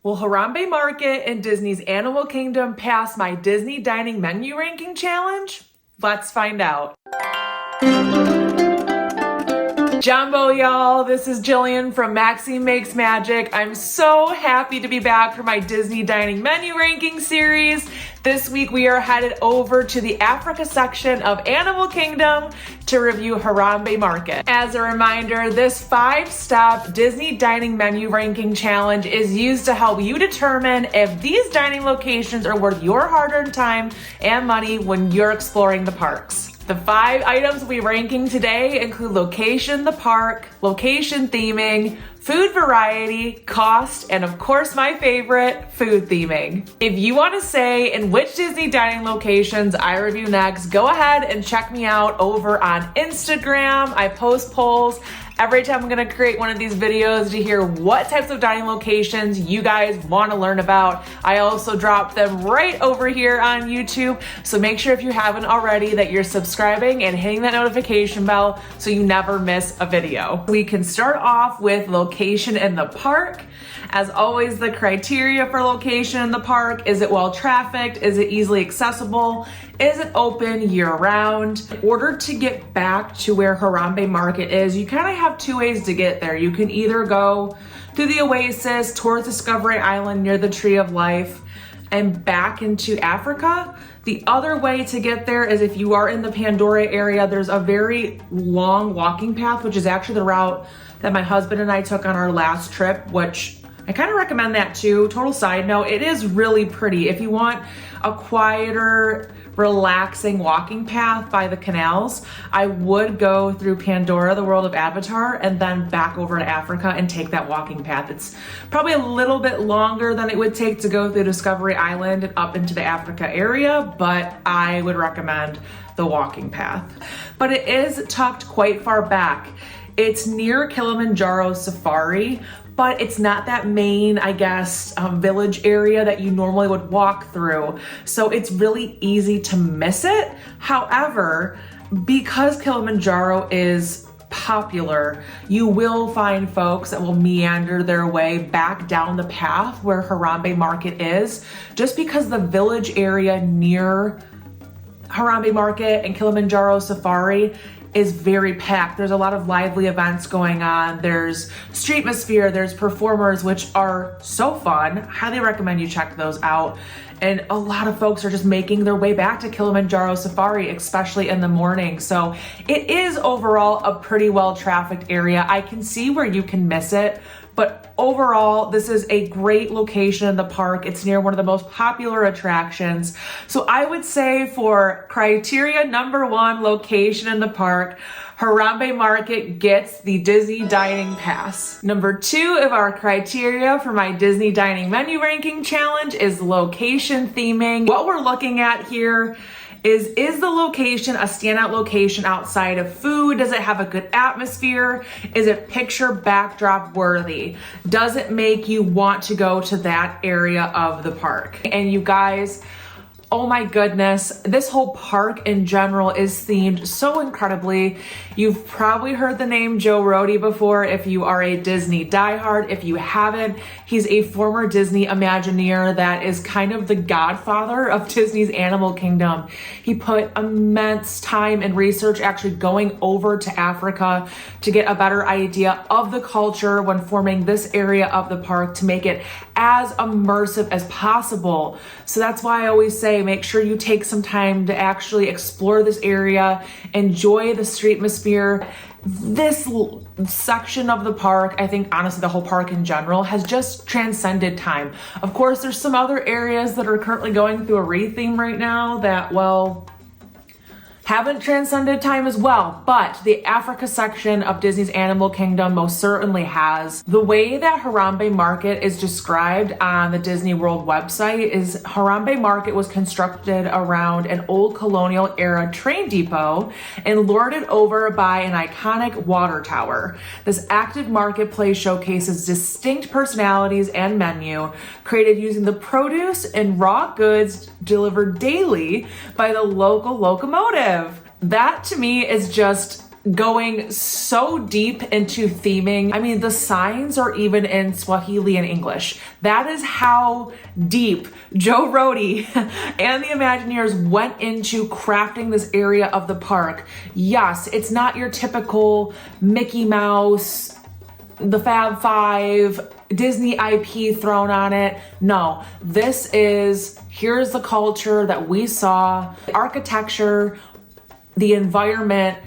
Will Harambe Market in Disney's Animal Kingdom pass my Disney dining menu ranking challenge? Let's find out. Jumbo, y'all, this is Jillian from Maxine Makes Magic. I'm so happy to be back for my Disney dining menu ranking series. This week we are headed over to the Africa section of Animal Kingdom to review Harambe Market. As a reminder, this 5-step Disney dining menu ranking challenge is used to help you determine if these dining locations are worth your hard-earned time and money when you're exploring the parks. The 5 items we're ranking today include location in the park, location theming, food variety, cost, and of course my favorite, food theming. If you want to say in which Disney dining locations I review next, go ahead and check me out over on Instagram. I post polls every time I'm gonna create one of these videos to hear what types of dining locations you guys wanna learn about. I also drop them right over here on YouTube, so make sure if you haven't already that you're subscribing and hitting that notification bell so you never miss a video. We can start off with location in the park. As always, the criteria for location in the park: is it well trafficked? Is it easily accessible? Is it open year round? In order to get back to where Harambe Market is, you kind of have 2 ways to get there. You can either go through the Oasis towards Discovery Island near the Tree of Life and back into Africa. The other way to get there is if you are in the Pandora area, there's a very long walking path, which is actually the route that my husband and I took on our last trip, which I kind of recommend that too. Total side note, it is really pretty. If you want a quieter, relaxing walking path by the canals, I would go through Pandora, the world of Avatar, and then back over to Africa and take that walking path. It's probably a little bit longer than it would take to go through Discovery Island and up into the Africa area, but I would recommend the walking path. But it is tucked quite far back. It's near Kilimanjaro Safari, but it's not that main, I guess, village area that you normally would walk through. So it's really easy to miss it. However, because Kilimanjaro is popular, you will find folks that will meander their way back down the path where Harambe Market is, just because the village area near Harambe Market and Kilimanjaro Safari is very packed. There's a lot of lively events going on. There's Streetmosphere, there's performers, which are so fun. Highly recommend you check those out. And a lot of folks are just making their way back to Kilimanjaro Safari, especially in the morning. So it is overall a pretty well trafficked area. I can see where you can miss it, but overall, this is a great location in the park. It's near one of the most popular attractions. So I would say for criteria number 1, location in the park, Harambe Market gets the Disney Dining Pass. Number 2 of our criteria for my Disney Dining Menu Ranking Challenge is location theming. What we're looking at here is the location a standout location outside of food? Does it have a good atmosphere? Is it picture backdrop worthy? Does it make you want to go to that area of the park? And you guys, oh my goodness, this whole park in general is themed so incredibly. You've probably heard the name Joe Rohde before if you are a Disney diehard. If you haven't, he's a former Disney Imagineer that is kind of the godfather of Disney's Animal Kingdom. He put immense time and research actually going over to Africa to get a better idea of the culture when forming this area of the park to make it as immersive as possible. So that's why I always say make sure you take some time to actually explore this area, enjoy the Streetmosphere. This section of the park, I think honestly the whole park in general, has just transcended time. Of course, there's some other areas that are currently going through a retheme right now that, well, haven't transcended time as well, but the Africa section of Disney's Animal Kingdom most certainly has. The way that Harambe Market is described on the Disney World website is Harambe Market was constructed around an old colonial era train depot and lorded over by an iconic water tower. This active marketplace showcases distinct personalities and menu created using the produce and raw goods delivered daily by the local locomotive. That to me is just going so deep into theming. I mean, the signs are even in Swahili and English. That is how deep Joe Rohde and the Imagineers went into crafting this area of the park. Yes, it's not your typical Mickey Mouse, the Fab Five, Disney IP thrown on it. No, this is, here's the culture that we saw, the architecture, the environment,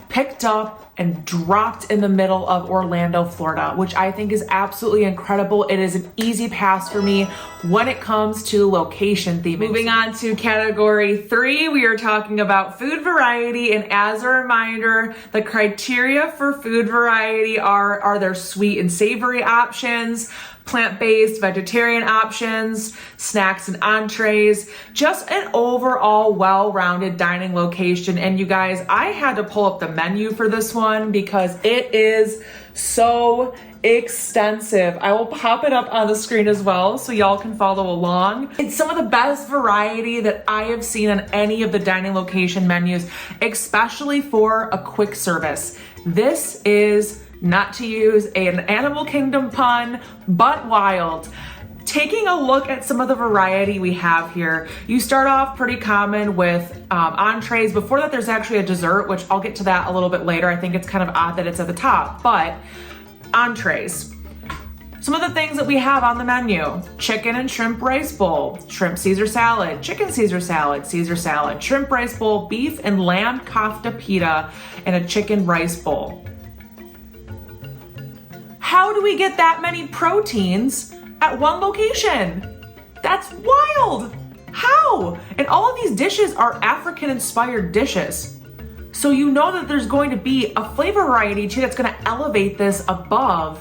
picked up and dropped in the middle of Orlando, Florida, which I think is absolutely incredible. It is an easy pass for me when it comes to location theming. Moving on to category 3, we are talking about food variety. And as a reminder, the criteria for food variety are there sweet and savory options, plant-based, vegetarian options, snacks and entrees, just an overall well-rounded dining location. And you guys, I had to pull up the menu for this one because it is so extensive. I will pop it up on the screen as well so y'all can follow along. It's some of the best variety that I have seen on any of the dining location menus, especially for a quick service. This is, not to use an Animal Kingdom pun, but wild. Taking a look at some of the variety we have here, you start off pretty common with entrees. Before that, there's actually a dessert, which I'll get to that a little bit later. I think it's kind of odd that it's at the top, but entrees. Some of the things that we have on the menu: chicken and shrimp rice bowl, shrimp Caesar salad, chicken Caesar salad, shrimp rice bowl, beef and lamb kofta pita, and a chicken rice bowl. How do we get that many proteins at one location? That's wild. How? And all of these dishes are African inspired dishes. So you know that there's going to be a flavor variety too that's going to elevate this above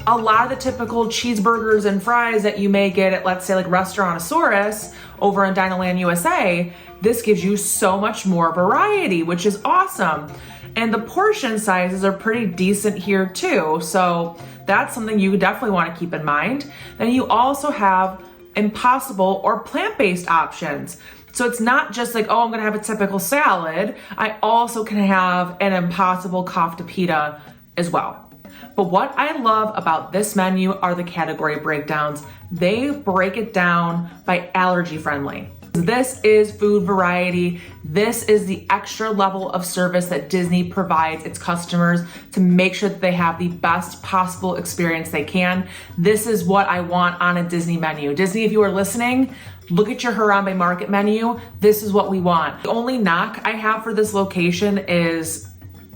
a lot of the typical cheeseburgers and fries that you may get at, let's say, like Restaurantosaurus over in Dinoland USA. This gives you so much more variety, which is awesome. And the portion sizes are pretty decent here too. So that's something you definitely want to keep in mind. Then you also have impossible or plant-based options. So it's not just like, oh, I'm going to have a typical salad. I also can have an impossible kofta pita as well. But what I love about this menu are the category breakdowns. They break it down by allergy friendly. This is food variety. This is the extra level of service that Disney provides its customers to make sure that they have the best possible experience they can. This is what I want on a Disney menu. Disney, if you are listening, look at your Harambe Market menu. This is what we want. The only knock I have for this location is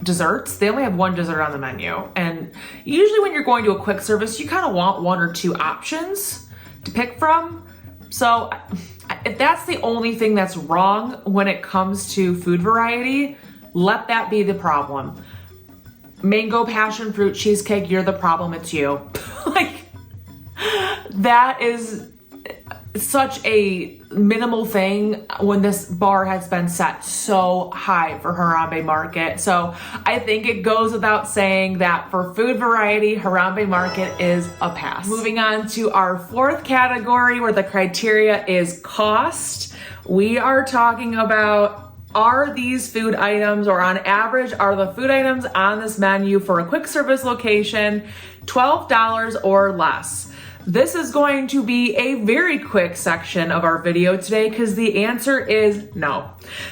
desserts. They only have one dessert on the menu. And usually when you're going to a quick service, you kind of want one or two options to pick from. So if that's the only thing that's wrong when it comes to food variety, let that be the problem. Mango passion fruit cheesecake, you're the problem, it's you. Like, that is such a minimal thing when this bar has been set so high for Harambe Market. So I think it goes without saying that for food variety, Harambe Market is a pass. Moving on to our 4th category, where the criteria is cost. We are talking about, are these food items, or on average, are the food items on this menu for a quick service location $12 or less? This is going to be a very quick section of our video today because the answer is no,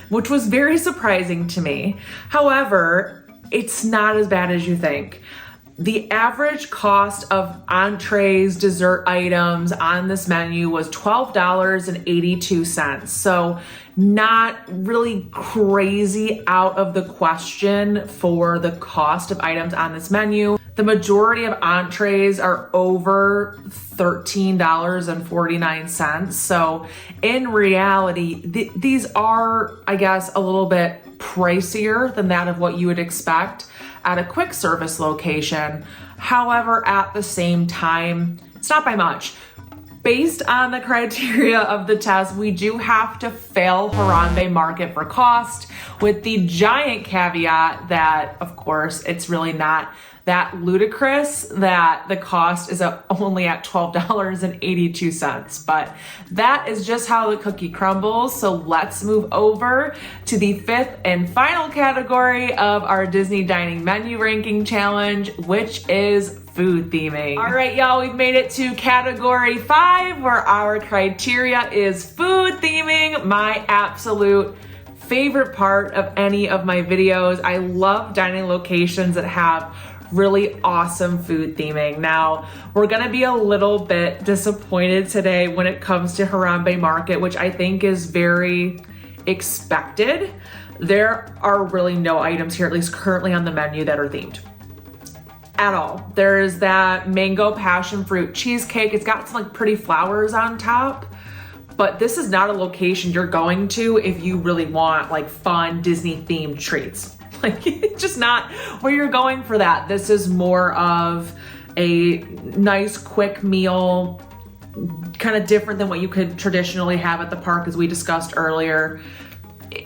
which was very surprising to me. However, it's not as bad as you think. The average cost of entrees, dessert items on this menu was $12.82. So not really crazy out of the question for the cost of items on this menu. The majority of entrees are over $13.49. So in reality, these are, I guess, a little bit pricier than that of what you would expect at a quick service location. However, at the same time, it's not by much. Based on the criteria of the test, we do have to fail Harambe Market for cost, with the giant caveat that, of course, it's really not that ludicrous that the cost is only at $12.82. But that is just how the cookie crumbles. So let's move over to the fifth and final category of our Disney Dining Menu Ranking Challenge, which is food theming. All right, y'all, we've made it to category 5, where our criteria is food theming, my absolute favorite part of any of my videos. I love dining locations that have really awesome food theming. Now, we're gonna be a little bit disappointed today when it comes to Harambe Market, which I think is very expected. There are really no items here, at least currently on the menu, that are themed at all. There's that mango passion fruit cheesecake. It's got some like pretty flowers on top, but this is not a location you're going to if you really want like fun Disney themed treats. Like, it's just not where you're going for that. This is more of a nice quick meal, kind of different than what you could traditionally have at the park, as we discussed earlier.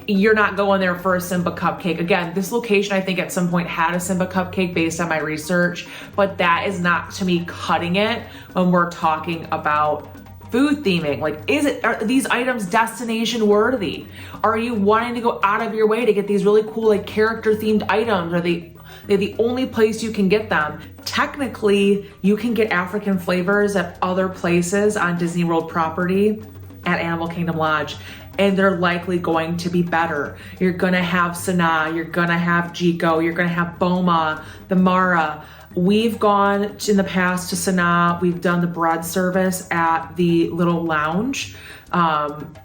You're not going there for a Simba cupcake. Again, this location I think at some point had a Simba cupcake based on my research, but that is not, to me, cutting it when we're talking about food theming. Like, are these items destination worthy? Are you wanting to go out of your way to get these really cool like character themed items? Are they're the only place you can get them? Technically, you can get African flavors at other places on Disney World property at Animal Kingdom Lodge, and they're likely going to be better. You're gonna have Sanaa, you're gonna have Jiko, you're gonna have Boma, the Mara. We've gone in the past to Sanaa. We've done the bread service at the little lounge.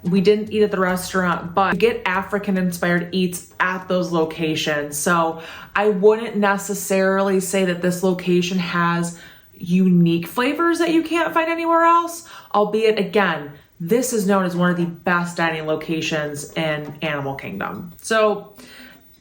We didn't eat at the restaurant, but get African inspired eats at those locations. So I wouldn't necessarily say that this location has unique flavors that you can't find anywhere else, albeit again, this is known as one of the best dining locations in Animal Kingdom. So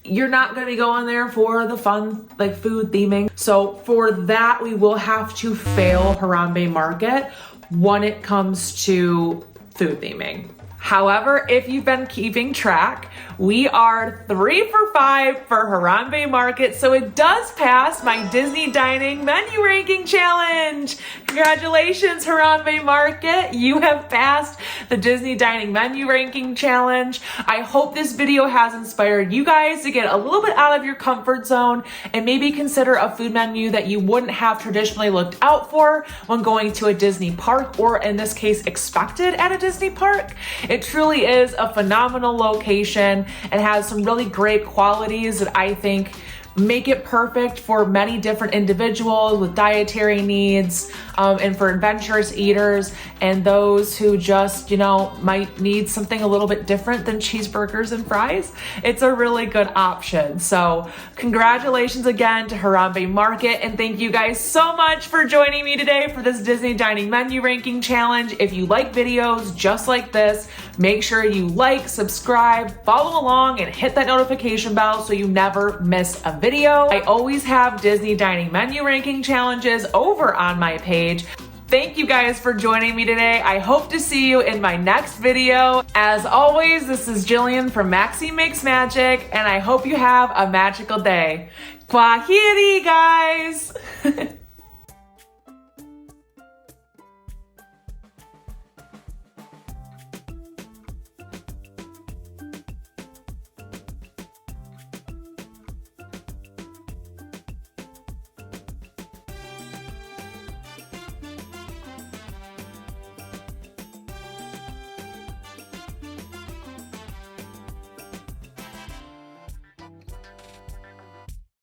you're not gonna be going there for the fun, like food theming. So for that, we will have to fail Harambe Market when it comes to food theming. However, if you've been keeping track, we are 3 for 5 for Harambe Market, so it does pass my Disney Dining Menu Ranking Challenge. Congratulations, Harambe Market. You have passed the Disney Dining Menu Ranking Challenge. I hope this video has inspired you guys to get a little bit out of your comfort zone and maybe consider a food menu that you wouldn't have traditionally looked out for when going to a Disney park, or in this case, expected at a Disney park. It truly is a phenomenal location. It has some really great qualities that I think make it perfect for many different individuals with dietary needs, and for adventurous eaters and those who just, might need something a little bit different than cheeseburgers and fries. It's a really good option. So congratulations again to Harambe Market, and thank you guys so much for joining me today for this Disney Dining Menu Ranking Challenge. If you like videos just like this, make sure you like, subscribe, follow along, and hit that notification bell so you never miss a video. I always have Disney Dining Menu Ranking Challenges over on my page. Thank you guys for joining me today. I hope to see you in my next video. As always, this is Jillian from Maxine Makes Magic, and I hope you have a magical day. Kwaheri, guys!